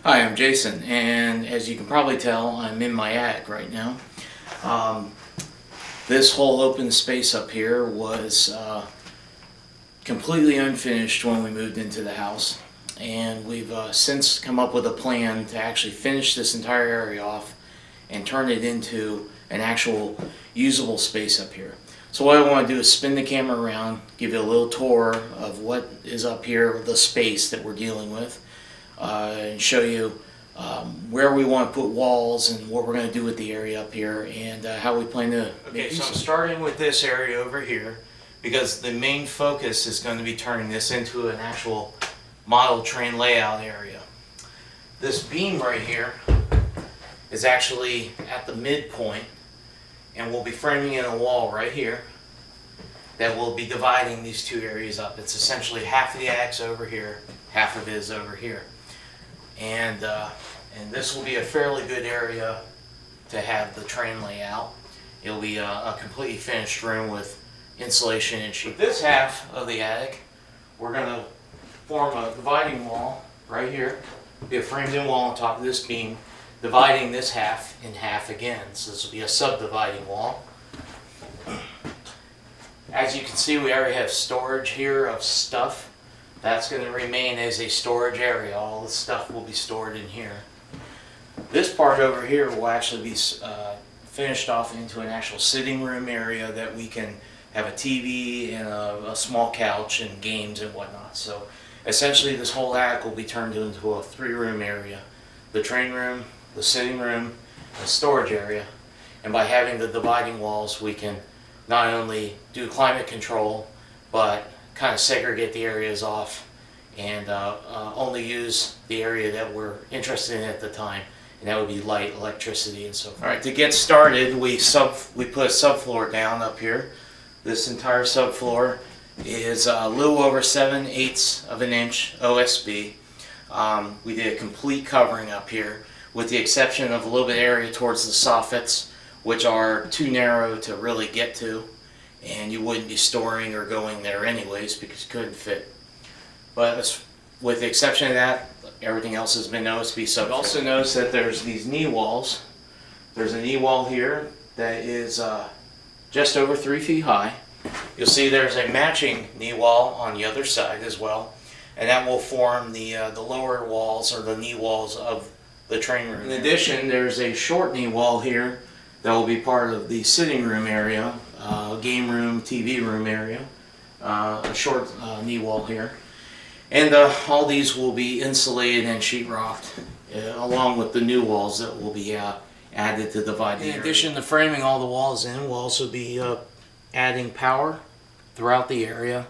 Hi, I'm Jason, and as you can probably tell, I'm in my attic right now. This whole open space up here was completely unfinished when we moved into the house, and we've since come up with a plan to actually finish this entire area off and turn it into an actual usable space up here. So what I want to do is spin the camera around, give you a little tour of what is up here, the space that we're dealing with, and show you where we want to put walls and what we're going to do with the area up here and how we plan to. Okay, so I'm starting with this area over here because the main focus is going to be turning this into an actual model train layout area. This beam right here is actually at the midpoint, and we'll be framing in a wall right here that will be dividing these two areas up. It's essentially half of the attic's over here, half of it is over here. And this will be a fairly good area to have the train layout. It'll be a completely finished room with insulation and sheet. This half of the attic, we're going to form a dividing wall right here. Be a framed-in wall on top of this beam, dividing this half in half again. So this will be a subdividing wall. As you can see, we already have storage here of stuff. That's going to remain as a storage area. All the stuff will be stored in here. This part over here will actually be finished off into an actual sitting room area that we can have a TV and a small couch and games and whatnot. So essentially this whole attic will be turned into a 3-room area. The train room, the sitting room, the storage area. And by having the dividing walls, we can not only do climate control, but kind of segregate the areas off and only use the area that we're interested in at the time, and that would be light, electricity, and so forth. All right, to get started, we put a subfloor down up here. This entire subfloor is a little over 7/8 of an inch OSB. We did a complete covering up here, with the exception of a little bit of area towards the soffits, which are too narrow to really get to, and you wouldn't be storing or going there anyways because you couldn't fit. But with the exception of that, everything else has been OSB subfloor. You'll also notice that there's these knee walls. There's a knee wall here that is just over 3 feet high. You'll see there's a matching knee wall on the other side as well, and that will form the lower walls or the knee walls of the train room. In addition, there's a short knee wall here that will be part of the sitting room area, game room, TV room area, a short knee wall here. And all these will be insulated and sheetrocked, along with the new walls that will be added to divide the area. In addition to framing all the walls in, we'll also be adding power throughout the area,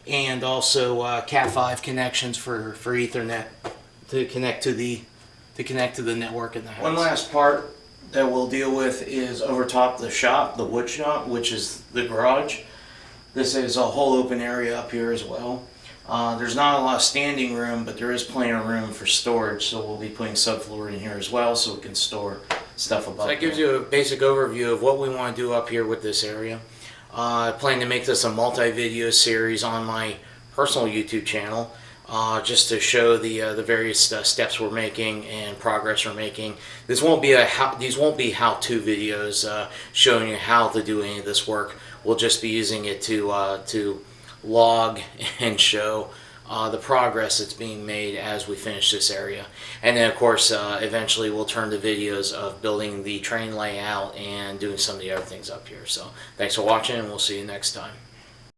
and also Cat5 connections for Ethernet to connect to the network in the house. One last part that we'll deal with is over top the shop, the wood shop, which is the garage. This is a whole open area up here as well. There's not a lot of standing room, but there is plenty of room for storage, so we'll be putting subfloor in here as well so we can store stuff above. So that gives you a basic overview of what we want to do up here with this area. I plan to make this a multi-video series on my personal YouTube channel, just to show the various steps we're making and progress we're making. These won't be how-to videos showing you how to do any of this work. We'll just be using it to log and show the progress that's being made as we finish this area. And then of course eventually we'll turn to videos of building the train layout and doing some of the other things up here. So thanks for watching, and we'll see you next time.